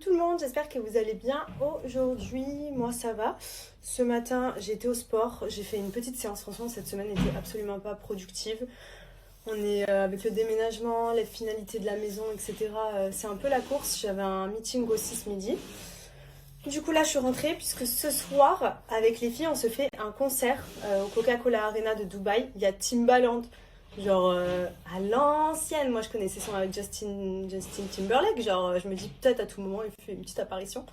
tout le monde, j'espère que vous allez bien aujourd'hui. Moi ça va. Ce matin j'étais au sport, j'ai fait une petite séance. Franchement cette semaine n'était absolument pas productive. On est avec le déménagement, les finalités de la maison, etc. C'est un peu la course. J'avais un meeting aussi ce midi. Du coup là je suis rentrée puisque ce soir avec les filles on se fait un concert au Coca-Cola Arena de Dubaï. Il y a Timbaland. Genre à l'ancienne, moi je connaissais son avec Justin Timberlake. Genre je me dis peut-être à tout moment il fait une petite apparition.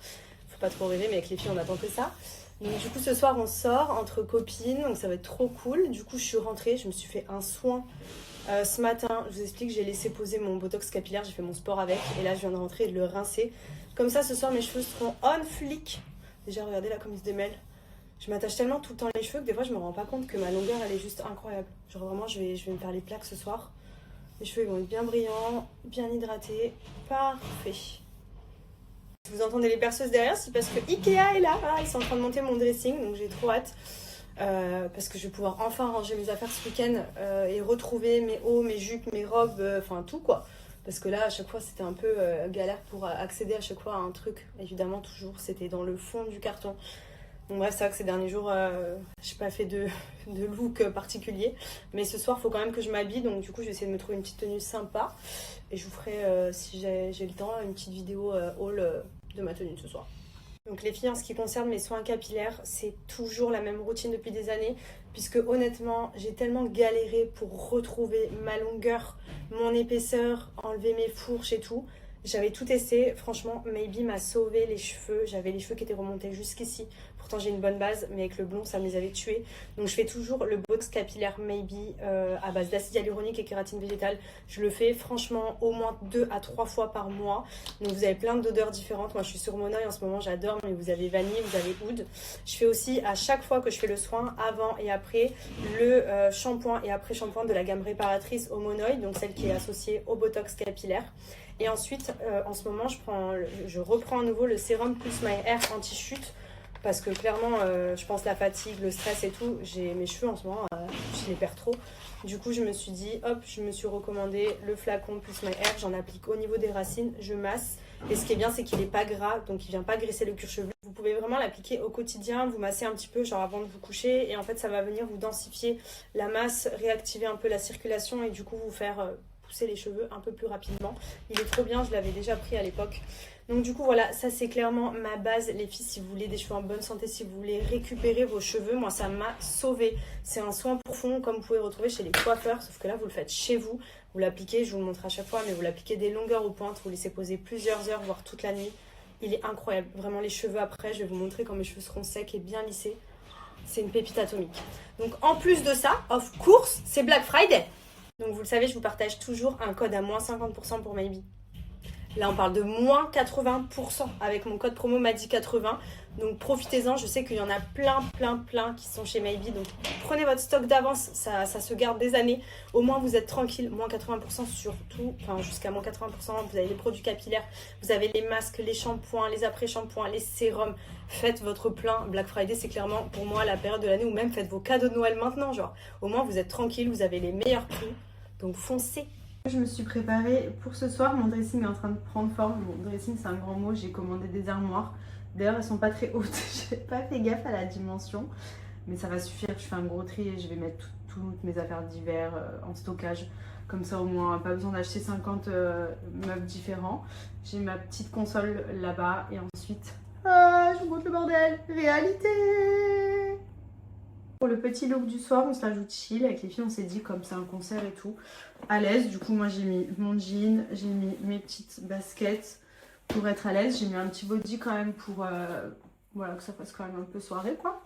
Faut pas trop rêver, mais avec les filles on attend que ça. Donc du coup ce soir on sort entre copines, donc ça va être trop cool. Du coup je suis rentrée, je me suis fait un soin ce matin. Je vous explique, j'ai laissé poser mon botox capillaire, j'ai fait mon sport avec. Et là je viens de rentrer et de le rincer. Comme ça ce soir mes cheveux seront on flic. Déjà regardez là comme ils se démêlent. Je m'attache tellement tout le temps les cheveux que des fois je me rends pas compte que ma longueur elle est juste incroyable. Genre vraiment je vais me faire les plaques ce soir. Les cheveux ils vont être bien brillants, bien hydratés. Parfait. Si vous entendez les perceuses derrière, c'est parce que Ikea est là. Ah, ils sont en train de monter mon dressing, donc j'ai trop hâte. Parce que je vais pouvoir enfin ranger mes affaires ce week-end et retrouver mes hauts, mes jupes, mes robes, enfin tout quoi. Parce que là à chaque fois c'était un peu galère pour accéder à chaque fois à un truc. Évidemment toujours c'était dans le fond du carton. Donc bref, c'est vrai que ces derniers jours, j'ai pas fait de look particulier. Mais ce soir, il faut quand même que je m'habille. Donc du coup, je vais essayer de me trouver une petite tenue sympa. Et je vous ferai, si j'ai le temps, une petite vidéo haul de ma tenue de ce soir. Donc les filles, en ce qui concerne mes soins capillaires, c'est toujours la même routine depuis des années. Puisque honnêtement, j'ai tellement galéré pour retrouver ma longueur, mon épaisseur, enlever mes fourches et tout. J'avais tout testé, franchement, Maybe m'a sauvé les cheveux. J'avais les cheveux qui étaient remontés jusqu'ici. Pourtant, j'ai une bonne base, mais avec le blond, ça me les avait tués. Donc, je fais toujours le botox capillaire Maybe à base d'acide hyaluronique et kératine végétale. Je le fais franchement au moins 2 à 3 fois par mois. Donc, vous avez plein d'odeurs différentes. Moi, je suis sur Monoeil en ce moment, j'adore, mais vous avez vanille, vous avez oud. Je fais aussi à chaque fois que je fais le soin, avant et après, le shampoing et après shampoing de la gamme réparatrice au Monoeil, donc celle qui est associée au botox capillaire. Et ensuite, en ce moment, je reprends à nouveau le sérum plus My Hair anti-chute. Parce que clairement, je pense la fatigue, le stress et tout, mes cheveux en ce moment, je les perds trop. Du coup, je me suis dit, hop, je me suis recommandé le flacon plus My Hair. J'en applique au niveau des racines, je masse. Et ce qui est bien, c'est qu'il n'est pas gras, donc il ne vient pas graisser le cuir chevelu. Vous pouvez vraiment l'appliquer au quotidien, vous massez un petit peu, genre avant de vous coucher. Et en fait, ça va venir vous densifier la masse, réactiver un peu la circulation et du coup, vous faire pousser les cheveux un peu plus rapidement. Il est trop bien, je l'avais déjà pris à l'époque. Donc du coup voilà, ça c'est clairement ma base les filles. Si vous voulez des cheveux en bonne santé, si vous voulez récupérer vos cheveux, moi ça m'a sauvé. C'est un soin profond comme vous pouvez retrouver chez les coiffeurs, sauf que là vous le faites chez vous. Vous l'appliquez, je vous le montre à chaque fois, mais vous l'appliquez des longueurs aux pointes, vous laissez poser plusieurs heures, voire toute la nuit. Il est incroyable, vraiment les cheveux après, je vais vous montrer quand mes cheveux seront secs et bien lissés. C'est une pépite atomique. Donc en plus de ça, of course, c'est Black Friday. Donc vous le savez, je vous partage toujours un code à moins 50% pour Maybe. Là, on parle de moins 80% avec mon code promo MADI80. Donc, profitez-en. Je sais qu'il y en a plein qui sont chez Maybe. Donc, prenez votre stock d'avance. Ça se garde des années. Au moins, vous êtes tranquille. Moins 80% sur tout. Enfin, jusqu'à moins 80%. Vous avez les produits capillaires. Vous avez les masques, les shampoings, les après-shampoings, les sérums. Faites votre plein. Black Friday, c'est clairement pour moi la période de l'année où même faites vos cadeaux de Noël maintenant. Genre, au moins, vous êtes tranquille. Vous avez les meilleurs prix. Donc, foncez. Je me suis préparée pour ce soir, mon dressing est en train de prendre forme. Bon, dressing c'est un grand mot, j'ai commandé des armoires. D'ailleurs elles sont pas très hautes, j'ai pas fait gaffe à la dimension. Mais ça va suffire, je fais un gros tri et je vais mettre toutes mes affaires d'hiver en stockage. Comme ça au moins, pas besoin d'acheter 50 meubles différents. J'ai ma petite console là-bas et ensuite... Ah, je vous montre le bordel. Réalité. Pour le petit look du soir, on se la joue chill. Avec les filles, on s'est dit, comme c'est un concert et tout, à l'aise. Du coup, moi, j'ai mis mon jean, j'ai mis mes petites baskets pour être à l'aise. J'ai mis un petit body quand même pour voilà, que ça fasse quand même un peu soirée, quoi.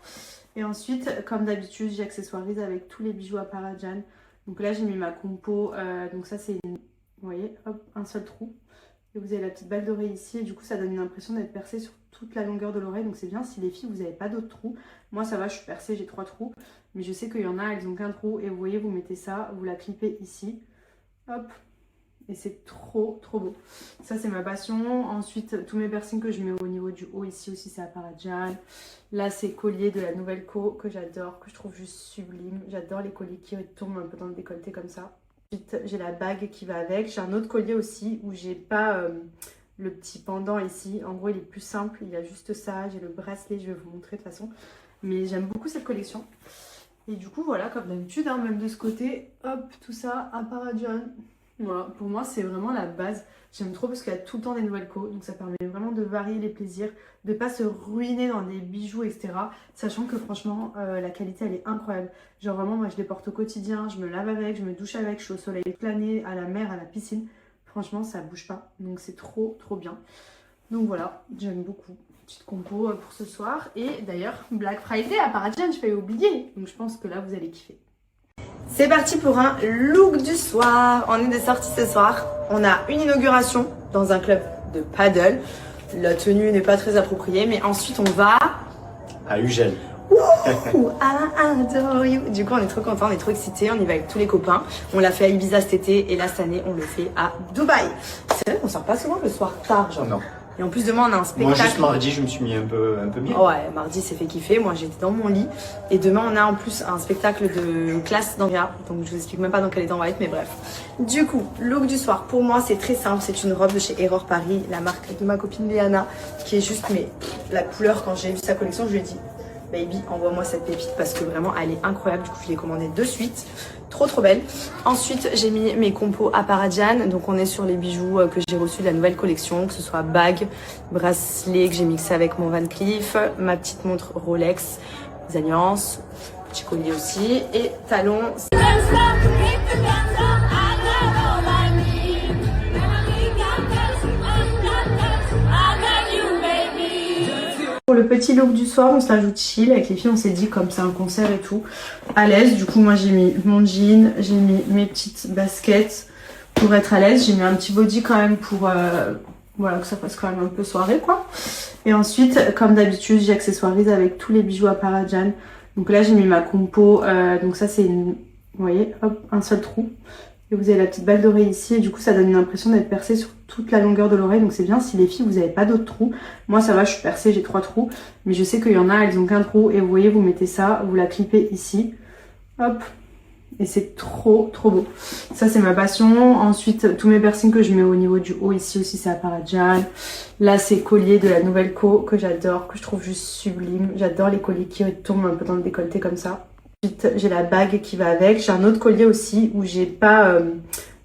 Et ensuite, comme d'habitude, j'accessoirise avec tous les bijoux à Parajan. Donc là, j'ai mis ma compo. Donc ça, c'est, vous voyez, hop, un seul trou. Et vous avez la petite balle d'oreille ici. Et du coup, ça donne une impression d'être percée sur toute la longueur de l'oreille. Donc c'est bien si les filles, vous n'avez pas d'autres trous. Moi, ça va, je suis percée, j'ai 3 trous. Mais je sais qu'il y en a, elles n'ont qu'un trou. Et vous voyez, vous mettez ça, vous la clipez ici. Hop. Et c'est trop beau. Ça, c'est ma passion. Ensuite, tous mes piercings que je mets au niveau du haut, ici aussi, c'est à Parajan. Là, c'est collier de la nouvelle co que j'adore, que je trouve juste sublime. J'adore les colliers qui tombent un peu dans le décolleté comme ça. Ensuite, j'ai la bague qui va avec. J'ai un autre collier aussi où j'ai pas le petit pendant ici. En gros, il est plus simple, il y a juste ça. J'ai le bracelet, je vais vous montrer de toute façon. Mais j'aime beaucoup cette collection. Et du coup, voilà, comme d'habitude, hein, même de ce côté, hop, tout ça, Aparagian. Voilà, pour moi, c'est vraiment la base. J'aime trop parce qu'il y a tout le temps des nouvelles co. Donc ça permet vraiment de varier les plaisirs, de pas se ruiner dans des bijoux, etc. Sachant que franchement, la qualité, elle est incroyable. Genre vraiment, moi, je les porte au quotidien. Je me lave avec, je me douche avec, je suis au soleil toute l'année, à la mer, à la piscine. Franchement, ça bouge pas. Donc c'est trop, trop bien. Donc voilà, j'aime beaucoup. Petite compo pour ce soir. Et d'ailleurs, Black Friday à Aparagian, je vais oublier. Donc je pense que là, vous allez kiffer. C'est parti pour un look du soir. On est de sortie ce soir. On a une inauguration dans un club de paddle. La tenue n'est pas très appropriée, mais ensuite on va à Ugel. I adore you. Du coup, on est trop contents, on est trop excités. On y va avec tous les copains. On l'a fait à Ibiza cet été et là, cette année, on le fait à Dubaï. C'est vrai qu'on sort pas souvent le soir tard, genre. Non. Et en plus, demain, on a un spectacle. Moi, juste mardi, je me suis mis un peu bien. Ouais, mardi, c'est fait kiffer. Moi, j'étais dans mon lit. Et demain, on a en plus un spectacle de classe d'Andrea. Donc, je vous explique même pas dans quel état on va être, mais bref. Du coup, look du soir. Pour moi, c'est très simple. C'est une robe de chez Error Paris, la marque de ma copine Léana, qui est juste, mais la couleur, quand j'ai vu sa collection, je lui ai dit, baby, envoie-moi cette pépite parce que vraiment, elle est incroyable. Du coup, je l'ai commandée de suite. Trop trop belle. Ensuite, j'ai mis mes compos Aparagian. Donc, on est sur les bijoux que j'ai reçus de la nouvelle collection, que ce soit bague, bracelet que j'ai mixé avec mon Van Cleef, ma petite montre Rolex, les alliances, petit collier aussi et talons. Pour le petit look du soir, on se l'ajoute chill. Avec les filles, on s'est dit, comme c'est un concert et tout, à l'aise. Du coup, moi, j'ai mis mon jean, j'ai mis mes petites baskets pour être à l'aise. J'ai mis un petit body quand même pour voilà, que ça fasse quand même un peu soirée, quoi. Et ensuite, comme d'habitude, j'accessoirise avec tous les bijoux Aparagian. Donc là, j'ai mis ma compo. Donc ça, c'est une... Vous voyez, hop, un seul trou. Et vous avez la petite balle d'oreille ici et du coup ça donne une impression d'être percée sur toute la longueur de l'oreille, donc c'est bien si les filles vous n'avez pas d'autres trous. Moi ça va, je suis percée, j'ai 3 trous, mais je sais qu'il y en a, elles ont qu'un trou et vous voyez, vous mettez ça, vous la clippez ici, hop, et c'est trop trop beau. Ça c'est ma passion. Ensuite tous mes piercings que je mets au niveau du haut ici aussi c'est Aparagian. Là c'est collier de la nouvelle co que j'adore, que je trouve juste sublime. J'adore les colliers qui tombent un peu dans le décolleté comme ça. J'ai la bague qui va avec. J'ai un autre collier aussi où j'ai pas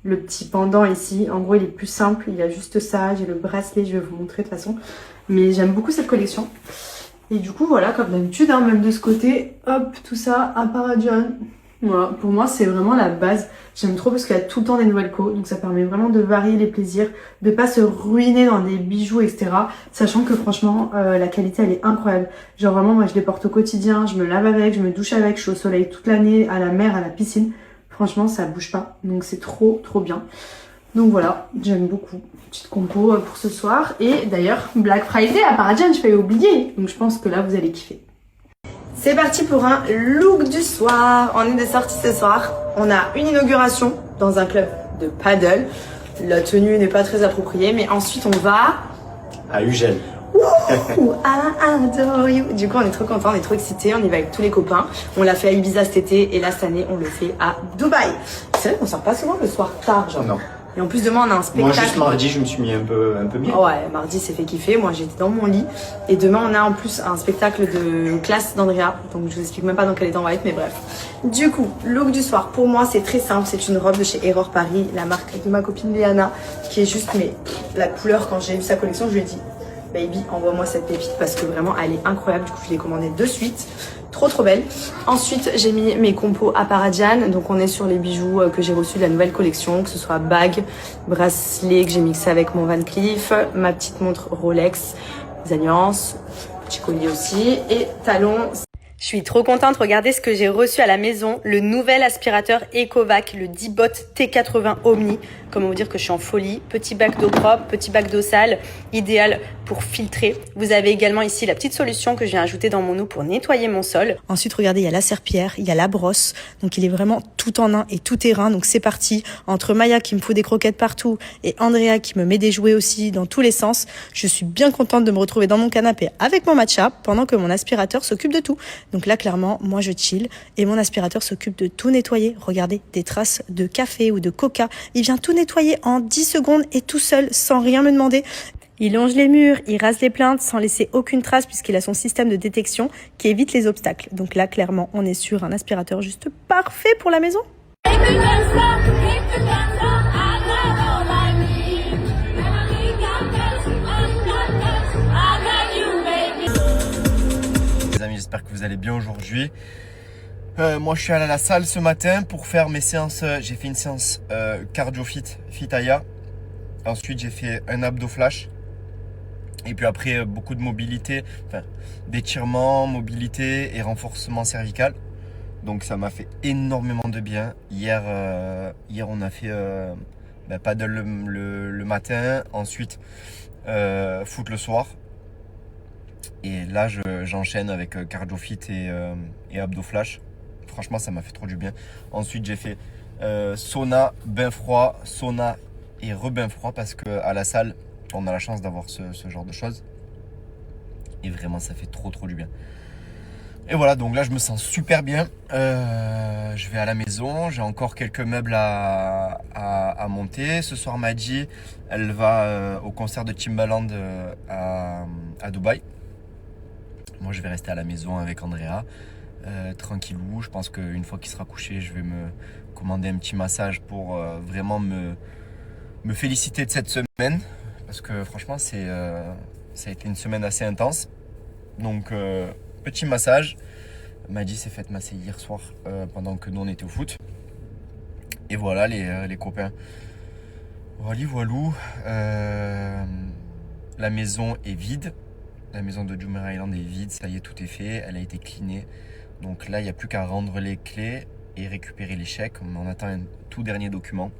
le petit pendant ici. En gros, il est plus simple. Il y a juste ça. J'ai le bracelet. Je vais vous montrer de toute façon. Mais j'aime beaucoup cette collection. Et du coup, voilà, comme d'habitude, hein, même de ce côté, hop, tout ça, Aparagian. Voilà, pour moi, c'est vraiment la base. J'aime trop parce qu'il y a tout le temps des nouvelles co. Donc ça permet vraiment de varier les plaisirs, de pas se ruiner dans des bijoux, etc. Sachant que franchement, la qualité, elle est incroyable. Genre vraiment, moi, je les porte au quotidien. Je me lave avec, je me douche avec. Je suis au soleil toute l'année, à la mer, à la piscine. Franchement, ça bouge pas. Donc c'est trop, trop bien. Donc voilà, j'aime beaucoup. Petite compo pour ce soir. Et d'ailleurs, Black Friday à Aparagian, je vais oublier. Donc je pense que là, vous allez kiffer. C'est parti pour un look du soir. On est de sortie ce soir. On a une inauguration dans un club de paddle. La tenue n'est pas très appropriée, mais ensuite on va à Ugel. I adore you. Du coup, on est trop contents, on est trop excités. On y va avec tous les copains. On l'a fait à Ibiza cet été et là, cette année, on le fait à Dubaï. C'est vrai qu'on sort pas souvent le soir tard, genre. Non. Et en plus, demain, on a un spectacle. Moi, juste mardi, je me suis mis un peu bien. Ouais, mardi, c'est fait kiffer. Moi, j'étais dans mon lit. Et demain, on a en plus un spectacle de classe d'Andrea. Donc, je vous explique même pas dans quel état on va être, mais bref. Du coup, look du soir. Pour moi, c'est très simple. C'est une robe de chez Error Paris, la marque de ma copine Léana, qui est juste, mais la couleur, quand j'ai vu sa collection, je lui ai dit, baby, envoie-moi cette pépite parce que vraiment, elle est incroyable. Du coup, je l'ai commandée de suite. Trop trop belle. Ensuite, j'ai mis mes compos Aparagian. Donc, on est sur les bijoux que j'ai reçus de la nouvelle collection, que ce soit bague, bracelet que j'ai mixé avec mon Van Cleef, ma petite montre Rolex, les alliances, petit collier aussi et talons. Je suis trop contente, regardez ce que j'ai reçu à la maison, le nouvel aspirateur Ecovac, le Dibot T80 Omni. Comment vous dire que je suis en folie. Petit bac d'eau propre, petit bac d'eau sale, idéal pour filtrer. Vous avez également ici la petite solution que je viens ajouter dans mon eau pour nettoyer mon sol. Ensuite, regardez, il y a la serpillière, il y a la brosse. Donc, il est vraiment tout en un et tout terrain. Donc, c'est parti. Entre Maya qui me fout des croquettes partout et Andrea qui me met des jouets aussi dans tous les sens. Je suis bien contente de me retrouver dans mon canapé avec mon matcha pendant que mon aspirateur s'occupe de tout. Donc là, clairement, moi, je chill et mon aspirateur s'occupe de tout nettoyer. Regardez, des traces de café ou de coca. Il vient tout nettoyer en 10 secondes et tout seul, sans rien me demander. Il longe les murs, il rase les plinthes sans laisser aucune trace puisqu'il a son système de détection qui évite les obstacles. Donc là, clairement, on est sur un aspirateur juste parfait pour la maison. Les amis, j'espère que vous allez bien aujourd'hui. Moi je suis allé à la salle ce matin pour faire mes séances. J'ai fait une séance cardio fit Aya. Ensuite j'ai fait un abdo flash. Et puis après beaucoup de mobilité, enfin d'étirement, mobilité et renforcement cervical. Donc ça m'a fait énormément de bien. Hier on a fait paddle le matin, ensuite foot le soir. Et là j'enchaîne avec cardio fit et abdo flash. Franchement ça m'a fait trop du bien. Ensuite j'ai fait sauna, bain froid, sauna et rebain froid parce qu'à la salle on a la chance d'avoir ce genre de choses. Et vraiment ça fait trop du bien. Et voilà, donc là je me sens super bien. Je vais à la maison, j'ai encore quelques meubles à monter. Ce soir Madji, elle va au concert de Timbaland à Dubaï. Moi je vais rester à la maison avec Andrea, tranquillou. Je pense qu'une fois qu'il sera couché, je vais me commander un petit massage pour vraiment me féliciter de cette semaine. Parce que franchement ça a été une semaine assez intense. Donc petit massage. Madji s'est faite masser hier soir pendant que nous on était au foot. Et voilà les copains. Voilou. La maison est vide. La maison de Jumeirah Island est vide. Ça y est, tout est fait. Elle a été cleanée. Donc là, il n'y a plus qu'à rendre les clés et récupérer les chèques. On attend un tout dernier document.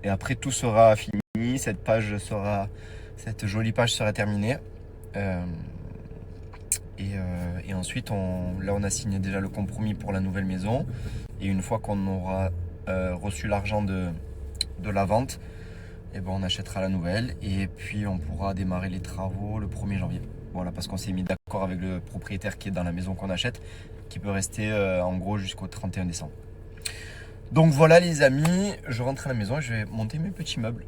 Et après, tout sera fini. Cette jolie page sera terminée. Et ensuite, là, on a signé déjà le compromis pour la nouvelle maison. Et une fois qu'on aura reçu l'argent de la vente, et on achètera la nouvelle. Et puis, on pourra démarrer les travaux le 1er janvier. Voilà, parce qu'on s'est mis d'accord avec le propriétaire qui est dans la maison qu'on achète, qui peut rester en gros jusqu'au 31 décembre. Donc voilà les amis, je rentre à la maison et je vais monter mes petits meubles.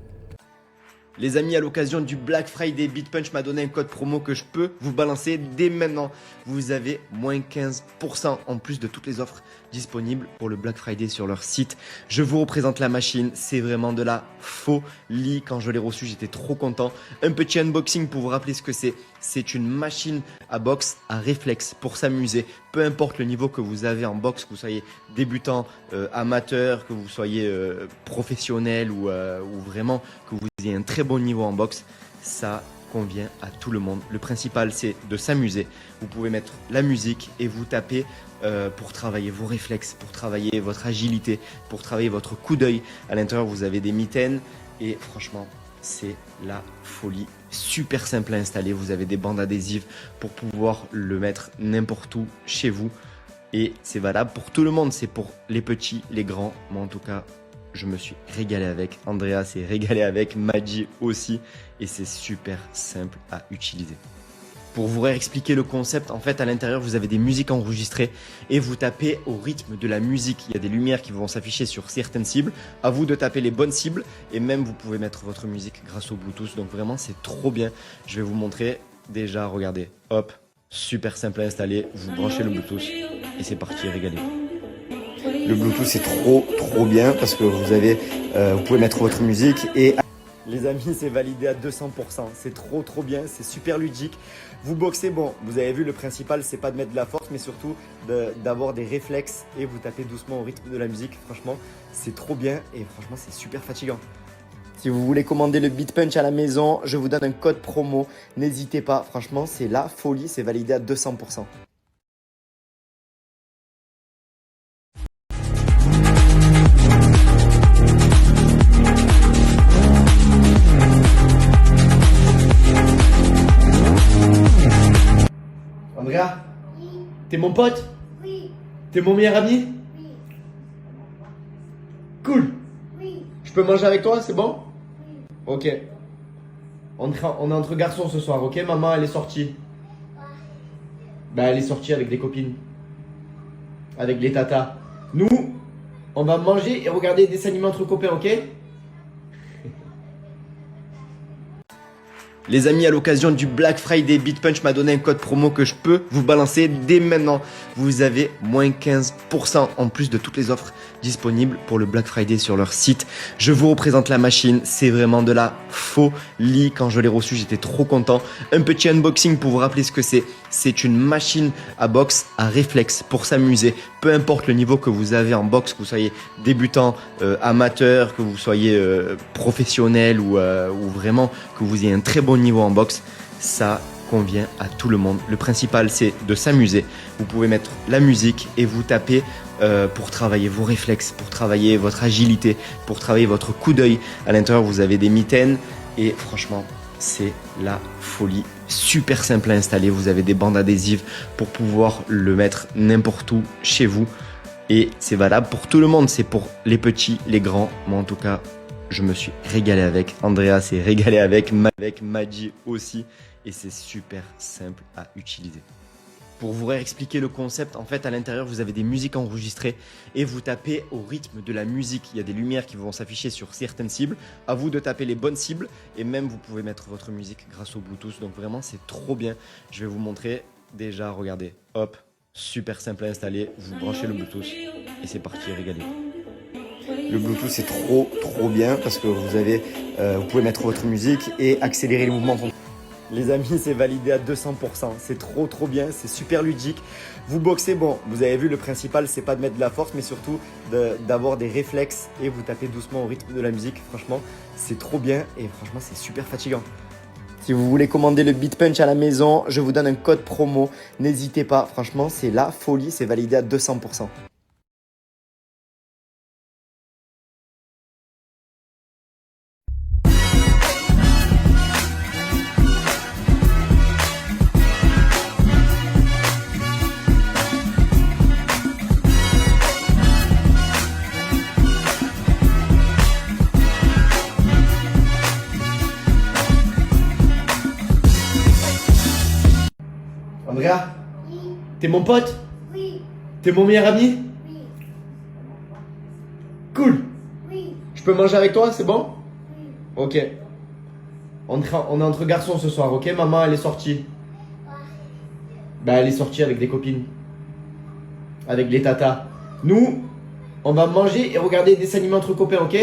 Les amis, à l'occasion du Black Friday, BitPunch m'a donné un code promo que je peux vous balancer dès maintenant. Vous avez moins 15% en plus de toutes les offres disponibles pour le Black Friday sur leur site. Je vous représente la machine, c'est vraiment de la folie. Quand je l'ai reçue, j'étais trop content. Un petit unboxing pour vous rappeler ce que c'est. C'est une machine à boxe à réflexe pour s'amuser. Peu importe le niveau que vous avez en boxe, que vous soyez débutant, amateur, que vous soyez professionnel ou vraiment que vous ayez un très bon niveau en boxe, ça convient à tout le monde. Le principal, c'est de s'amuser. Vous pouvez mettre la musique et vous taper pour travailler vos réflexes, pour travailler votre agilité, pour travailler votre coup d'œil. À l'intérieur, vous avez des mitaines et franchement, c'est la folie. Super simple à installer. Vous avez des bandes adhésives pour pouvoir le mettre n'importe où chez vous. Et c'est valable pour tout le monde. C'est pour les petits, les grands. Moi, en tout cas, je me suis régalé avec. Andrea s'est régalé avec. Madji aussi. Et c'est super simple à utiliser. Pour vous réexpliquer le concept, en fait, à l'intérieur, vous avez des musiques enregistrées et vous tapez au rythme de la musique. Il y a des lumières qui vont s'afficher sur certaines cibles. À vous de taper les bonnes cibles et même vous pouvez mettre votre musique grâce au Bluetooth. Donc vraiment, c'est trop bien. Je vais vous montrer. Déjà, regardez. Hop, super simple à installer. Vous branchez le Bluetooth et c'est parti, régalez-vous. Le Bluetooth, c'est trop bien parce que vous pouvez mettre votre musique et... Les amis, c'est validé à 200%. C'est trop bien, c'est super ludique. Vous boxez, bon, vous avez vu, le principal, c'est pas de mettre de la force, mais surtout d'avoir des réflexes et vous tapez doucement au rythme de la musique. Franchement, c'est trop bien et franchement, c'est super fatigant. Si vous voulez commander le BitPunch à la maison, je vous donne un code promo. N'hésitez pas, franchement, c'est la folie, c'est validé à 200%. Andrea, oui. T'es mon pote? Oui. T'es mon meilleur ami? Oui. Cool. Oui. Je peux manger avec toi, c'est bon? Oui. Ok. On est entre garçons ce soir, ok? Maman, elle est sortie. Ouais. Bah, elle est sortie avec des copines. Avec les tatas. Nous, on va manger et regarder des dessins animés entre copains, ok? Les amis, à l'occasion du Black Friday, BeatPunch m'a donné un code promo que je peux vous balancer dès maintenant. Vous avez moins 15% en plus de toutes les offres disponibles pour le Black Friday sur leur site. Je vous représente la machine, c'est vraiment de la folie. Quand je l'ai reçue, j'étais trop content. Un petit unboxing pour vous rappeler ce que c'est. C'est une machine à boxe à réflexe pour s'amuser. Peu importe le niveau que vous avez en boxe, que vous soyez débutant, amateur, que vous soyez professionnel ou vraiment que vous ayez un très bon niveau en boxe, ça convient à tout le monde. Le principal, c'est de s'amuser. Vous pouvez mettre la musique et vous taper pour travailler vos réflexes, pour travailler votre agilité, pour travailler votre coup d'œil. À l'intérieur, vous avez des mitaines et franchement, c'est la folie. Super simple à installer. Vous avez des bandes adhésives pour pouvoir le mettre n'importe où chez vous. Et c'est valable pour tout le monde. C'est pour les petits, les grands. Moi, en tout cas, je me suis régalé avec. Andrea s'est régalé avec Madji aussi. Et c'est super simple à utiliser. Pour vous réexpliquer le concept, en fait, à l'intérieur, vous avez des musiques enregistrées et vous tapez au rythme de la musique. Il y a des lumières qui vont s'afficher sur certaines cibles. À vous de taper les bonnes cibles et même vous pouvez mettre votre musique grâce au Bluetooth. Donc vraiment, c'est trop bien. Je vais vous montrer. Déjà, regardez. Hop, super simple à installer. Vous branchez le Bluetooth et c'est parti, régalez. Le Bluetooth, c'est trop bien parce que vous pouvez mettre votre musique et accélérer les mouvements. Les amis, c'est validé à 200%. C'est trop bien, c'est super ludique. Vous boxez, bon, vous avez vu, le principal, c'est pas de mettre de la force, mais surtout d'avoir des réflexes et vous tapez doucement au rythme de la musique. Franchement, c'est trop bien et franchement, c'est super fatigant. Si vous voulez commander le BeatPunch à la maison, je vous donne un code promo. N'hésitez pas, franchement, c'est la folie, c'est validé à 200%. Andrea, Oui, t'es mon pote? oui, T'es mon meilleur ami? oui, Cool. oui, Je peux manger avec toi, c'est bon? oui. Ok. On est entre garçons ce soir, ok? Maman, elle est sortie. Bah, elle est sortie avec des copines. Avec les tatas. Nous, on va manger et regarder des dessins animés entre copains, ok?